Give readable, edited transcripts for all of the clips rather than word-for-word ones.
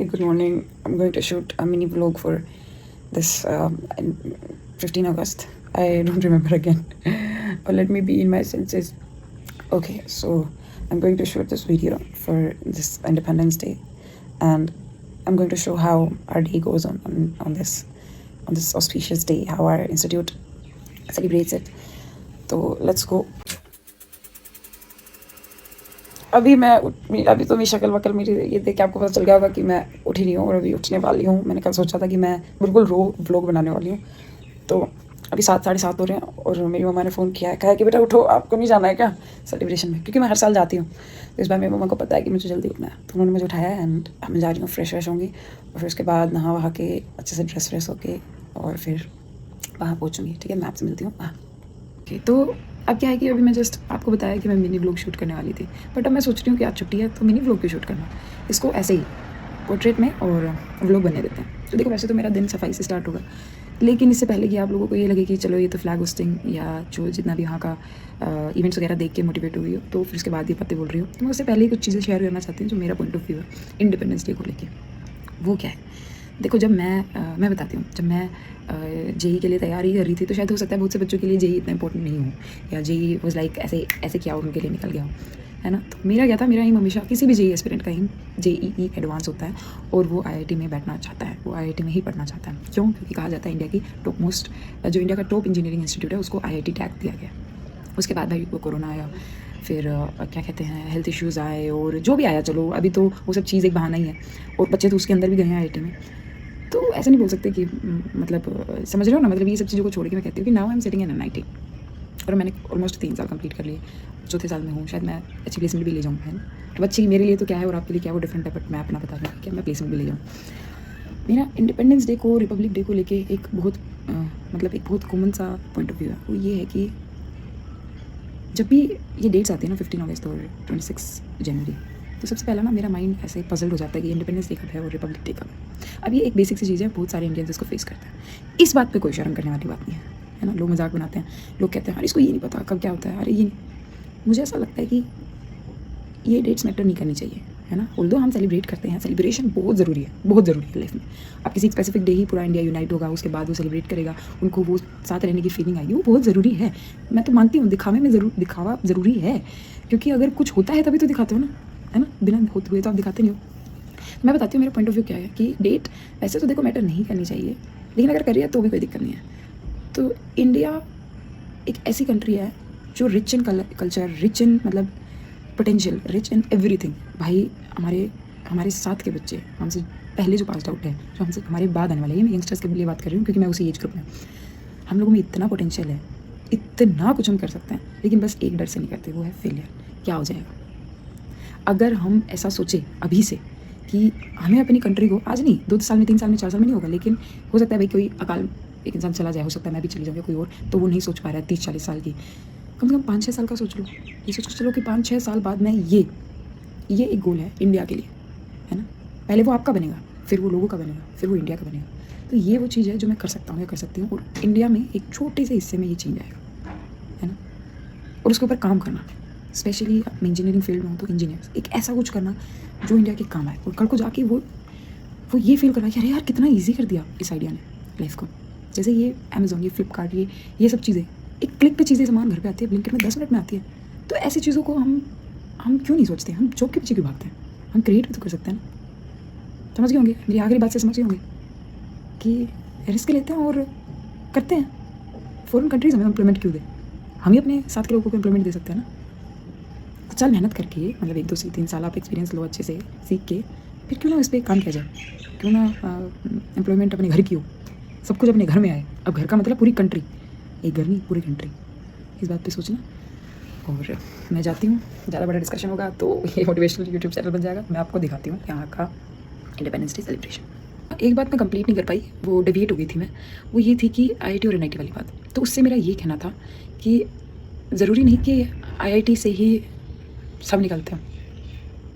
Hi, good morning. I'm going to shoot a mini vlog for this 15 August. I don't remember again. But let me be in my senses. Okay, so I'm going to shoot this video for this Independence Day, and I'm going to show how our day goes on this auspicious day, how our institute celebrates it. So let's go. अभी तो मेरी शक्ल वकल मेरी ये देख के आपको पता चल गया होगा कि मैं उठी नहीं हूँ और अभी उठने वाली हूँ। मैंने कल सोचा था कि मैं बिल्कुल व्लॉग बनाने वाली हूँ। तो अभी 7-7:30 हो रहे हैं और मेरी मम्मा ने फ़ोन किया है, कहा कि बेटा उठो, आपको नहीं जाना है क्या सेलिब्रेशन में? क्योंकि मैं हर साल जाती हूँ, तो इस बार मेरी मम्मा को पता है कि मुझे जल्दी उठना है, तो उन्होंने मुझे उठाया है। एंड मैं जा रही हूँ, फ्रेश होंगी और फिर उसके बाद नहा वहा के अच्छे से ड्रेस होके और फिर वहाँ पहुँचूँगी। ठीक है, मैं आपसे मिलती हूँ वहाँ। ओके, तो अब क्या है कि अभी मैं जस्ट आपको बताया कि मैं मिनी व्लॉग शूट करने वाली थी, बट अब मैं सोच रही हूँ कि आज छुट्टी है तो मिनी व्लॉग क्यों शूट करना, इसको ऐसे ही पोर्ट्रेट में और व्लॉग बनने देते हैं। तो देखो, वैसे तो मेरा दिन सफाई से स्टार्ट होगा, लेकिन इससे पहले कि आप लोगों को ये लगे कि चलो ये तो फ्लैग होस्टिंग या जो जितना भी यहाँ का इवेंट्स वगैरह देख के मोटिवेट हुई हो, तो फिर उसके बाद ये बातें बोल रही हो, तो मैं उससे पहले ही कुछ चीज़ें शेयर करना चाहती हूँ जो मेरा पॉइंट ऑफ व्यू है इंडिपेंडेंस डे को लेके। वो क्या है, देखो, जब मैं बताती हूँ, जब मैं जेई के लिए तैयारी कर रही थी, तो शायद हो सकता है बहुत से बच्चों के लिए जेई इतना इंपॉर्टेंट नहीं हो, या जेई वाज लाइक ऐसे क्या उनके लिए निकल गया हो, है ना। तो मेरा क्या था, मेरा एम हमेशा किसी भी जेई एस्पिरेंट का एम जेईई एडवांस होता है और वो आईआईटी में बैठना चाहता है, वो आईआईटी में ही पढ़ना चाहता है। क्यों? क्योंकि कहा जाता है इंडिया की टॉप मोस्ट जो इंडिया का टॉप इंजीनियरिंग इंस्टीट्यूट है उसको आईआईटी टैग दिया गया। उसके बाद भाई वो कोरोना आया, फिर क्या कहते हैं, हेल्थ इश्यूज़ आए और जो भी आया, चलो अभी तो वो सब चीज़ एक बहाना ही है, और बच्चे तो उसके अंदर भी गए हैं आईआईटी में। तो ऐसा नहीं बोल सकते कि मतलब समझ रहे हो ना, मतलब ये सब चीज़ों को छोड़ के मैं कहती हूँ कि now I am setting in NIT, और मैंने ऑलमोस्ट 3 साल कंप्लीट कर लिए, चौथे साल में हूँ, शायद मैं अच्छी प्लेसमेंट भी ले जाऊँ, है ना। तो अच्छी मेरे लिए तो क्या है और आपके लिए क्या, वो डिफरेंट है, बट मैं अपना बता रही हूँ कि मैं प्लेसमेंट भी ले जाऊँ। मेरा इंडिपेंडेंस डे को, रिपब्लिक डे को लेके एक बहुत मतलब एक बहुत कॉमन सा पॉइंट ऑफ व्यू है। वो ये है कि जब भी ये डेट्स आती है ना, 15 अगस्त और 26 जनवरी, तो सबसे पहला ना मेरा माइंड ऐसे पजल्ड हो जाता है कि इंडिपेंडेंस डे कब है और रिपब्लिक डे कब है। अब ये एक बेसिक सी चीज़ है, बहुत सारे इंडियंस इसको फेस करते हैं। इस बात पे कोई शर्म करने वाली बात नहीं है ना। लोग मजाक बनाते हैं, लोग कहते हैं अरे इसको ये नहीं पता कब क्या होता है, अरे ये नहीं। मुझे ऐसा लगता है कि ये डेट्स मैटर नहीं करनी चाहिए, है ना। ऑल्दो हम सेलिब्रेट करते हैं, सेलिब्रेशन बहुत ज़रूरी है, बहुत ज़रूरी है लाइफ में। अब किसी स्पेसिफिक डे ही पूरा इंडिया यूनाइट होगा, उसके बाद वो सेलिब्रेट करेगा, उनको वो साथ रहने की फीलिंग आएगी, वो बहुत ज़रूरी है। मैं तो मानती हूँ दिखावे में दिखावा ज़रूरी है, क्योंकि अगर कुछ होता है तभी तो दिखाते हो ना, है ना। बिना होते हुए तो आप दिखाते नहीं हो। मैं बताती हूँ मेरा पॉइंट ऑफ व्यू क्या है कि डेट वैसे तो देखो मैटर नहीं करनी चाहिए, लेकिन अगर करिए तो भी कोई दिक्कत नहीं है। तो इंडिया एक ऐसी कंट्री है जो rich in culture, rich in मतलब पोटेंशियल, रिच इन एवरीथिंग। भाई हमारे साथ के बच्चे, हमसे पहले जो पास आउट है, जो हमसे हमारे बाद आने वाले हैं, मैं यंगस्टर्स के लिए बात कर रही हूँ क्योंकि मैं उसी एज ग्रुप में, हम लोगों में इतना पोटेंशियल है, इतना कुछ हम कर सकते हैं, लेकिन बस एक डर से नहीं करते, वो है फेलियर। क्या हो जाएगा अगर हम ऐसा सोचे अभी से कि हमें अपनी कंट्री को आज नहीं, 2 साल में, 3 साल में, 4 साल में नहीं होगा, लेकिन हो सकता है भाई कोई अकाल एक इंसान चला जाए, हो सकता है मैं भी चली जाऊँ कोई और, तो वो नहीं सोच पा रहा है 30-40 साल की, कम से कम 5-6 साल का सोच लो। ये सोच चलो कि 5-6 साल बाद में ये एक गोल है इंडिया के लिए, है ना। पहले वो आपका बनेगा, फिर वो लोगों का बनेगा, फिर वो इंडिया का बनेगा। तो ये वो चीज़ है जो मैं कर सकता हूँ या कर सकती हूँ, और इंडिया में एक छोटे से हिस्से में ये चेंज आएगा, है ना। और उसके ऊपर काम करना, स्पेशली मैं इंजीनियरिंग फील्ड में हूँ, तो इंजीनियर्स एक ऐसा कुछ करना जो इंडिया के काम आए, और कल को जाके वो ये फील करना कि अरे यार कितना ईजी कर दिया इस आइडिया ने लाइफ को। जैसे ये अमेज़ॉन, ये फ्लिपकार्ट, ये सब चीज़ें एक क्लिक पे चीज़ें सामान घर पे आती है, ब्लिंकिट में 10 मिनट में आती है। तो ऐसी चीज़ों को हम क्यों नहीं सोचते, हम जॉब के पीछे क्यों भागते हैं, हम क्रिएट भी तो कर सकते हैं ना। समझ गए होंगे मेरी आखिरी बात से, समझ गए होंगे कि रिस्क लेते हैं और करते हैं। फॉरेन कंट्रीज़ हमें एम्प्लॉयमेंट क्यों दे, हम ही अपने साथ के लोगों को एम्प्लॉयमेंट दे सकते हैं ना। कुछ साल मेहनत करके, मतलब 1-2-3 साल आप एक्सपीरियंस लो अच्छे से सीख के, फिर क्यों ना इस पर काम किया जाए, क्यों ना एम्प्लॉयमेंट अपने घर की हो, सब कुछ अपने घर में आए। अब घर का मतलब पूरी कंट्री, एक घर नहीं पूरी कंट्री। इस बात पे सोचना। और मैं जाती हूँ, ज़्यादा बड़ा डिस्कशन होगा तो ये मोटिवेशनल यूट्यूब चैनल बन जाएगा। मैं आपको दिखाती हूँ यहाँ का इंडिपेंडेंस डे सेलिब्रेशन। एक बात मैं कंप्लीट नहीं कर पाई, वो डेविएट हो गई थी मैं, वो ये थी कि आईआईटी और एनआईटी वाली बात। तो उससे मेरा ये कहना था कि ज़रूरी नहीं कि आईआईटी से ही सब निकलते हैं,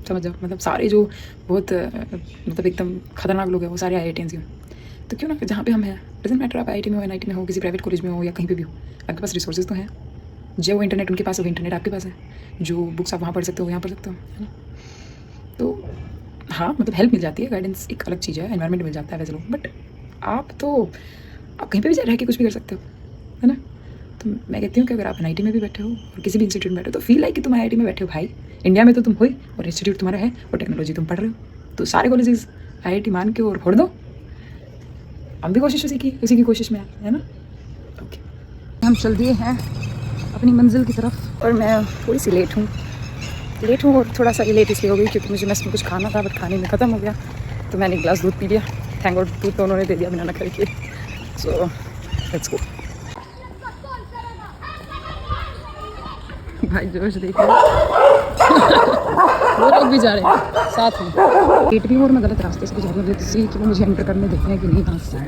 समझ जाओ। मतलब सारे जो बहुत मतलब एकदम खतरनाक लोग हैं वो सारे आईआईटीएंस ही हैं। तो क्यों ना जहाँ पे हम हैं, डजंट मैटर आप आईआईटी में हो, एनआईटी में हो, किसी प्राइवेट कॉलेज में हो या कहीं पे भी हो, आपके पास रिसोर्सेज तो हैं। जो वो इंटरनेट उनके पास है, वो इंटरनेट आपके पास है, जो बुक्स आप वहाँ पढ़ सकते हो यहाँ पढ़ सकते हो, है ना। तो हाँ मतलब हेल्प मिल जाती है, गाइडेंस एक अलग चीज़ है, एनवायरनमेंट मिल जाता है वैसे लोग, बट आप कहीं पे भी रह के कुछ भी कर सकते हो, है ना। तो मैं कहती हूँ कि अगर आप एनआईटी में भी बैठे हो और किसी भी इंस्टीट्यूट में बैठे हो तो फील लाइक कि तुम आईआईटी में बैठे हो भाई। इंडिया में तो तुम हो ही, और इंस्टीट्यूट तुम्हारा है और टेक्नोलॉजी तुम पढ़ रहे हो, तो सारे कॉलेजेस आईआईटी मान के और फोड़ दो। हम भी कोशिश उसी की कोशिश में है ना। ओके, हम चल दिए हैं अपनी मंजिल की तरफ, और मैं थोड़ी सी लेट हूँ और थोड़ा सा लेट इसलिए हो गई क्योंकि मुझे मेस में कुछ खाना था, बट खाने में ख़त्म हो गया, तो मैंने एक गिलास दूध पी लिया। थैंक गॉड दूध तो उन्होंने दे दिया बिना नखरे के। So let's go. भाई जोश देखो वो लोग भी जा रहे हैं साथ में। गेट भी और मैं गलत रास्ते से जा रही हूँ, इसलिए कि वो मुझे एंटर करने देते हैं कि नहीं यहाँ से।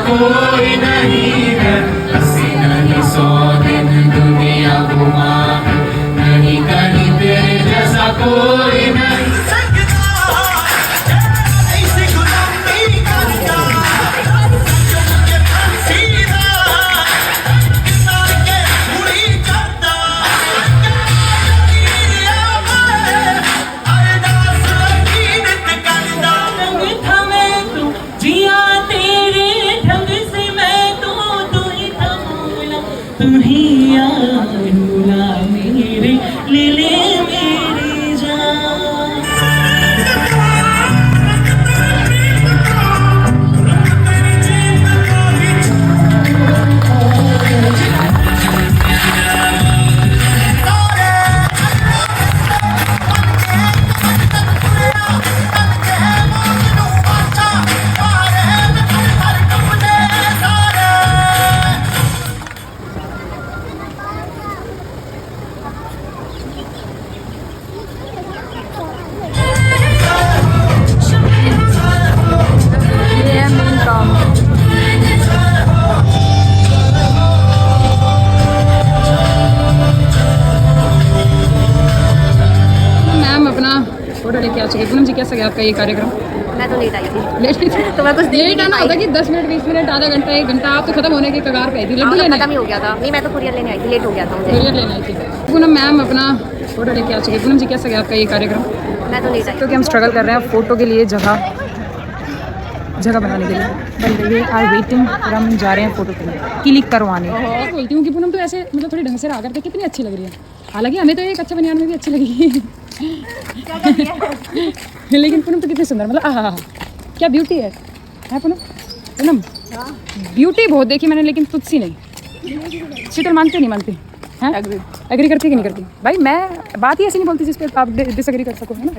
कोई नहीं है, हंसी नहीं 100 दिन दुनिया घुमा, नहीं कहीं तेरे जैसा कोई नहीं। आ चुके। पूनम जी कैसा गया आपका ये कार्यक्रम? मैं तो लेट आई थी। लेट तो मैं कुछ लेट आना होता कि 10 मिनट 20 मिनट आधा घंटा 1 घंटा, आप तो खत्म होने के कगार पे आई थी। लड्डू लेने खत्म ही हो गया था। नहीं, मैं तो कुरियर लेने आई थी, लेट हो गया था मुझे। कुरियर लेने आई थी। पूनम मैम अपना फोटो लेके आ चुके। पूनम जी कैसा गया आपका ये कार्यक्रम? मैं तो लेट आई। क्योंकि हम स्ट्रगल कर रहे हैं फोटो के लिए, जगह बनाने के लिए। बन गई है, आर वेटिंग और हम जा रहे हैं फोटो के लिए क्लिक करवाने। बोलती हूँ कि पूनम तो ऐसे मतलब थोड़ी ढंग से रहा करके कितनी अच्छी लग रही है। हालांकि हमें तो एक अच्छा बनियान में भी अच्छी लगी लेकिन पूनम तो कितनी सुंदर, मतलब आहा क्या ब्यूटी है पूनम। पूनम ब्यूटी बहुत देखी मैंने, लेकिन तुझसी नहीं। शीतल मानती नहीं मानती हैं? एग्री करती कि नहीं करती? भाई मैं बात ही ऐसी नहीं बोलती जिस पे आप डिसएग्री कर सको, है ना।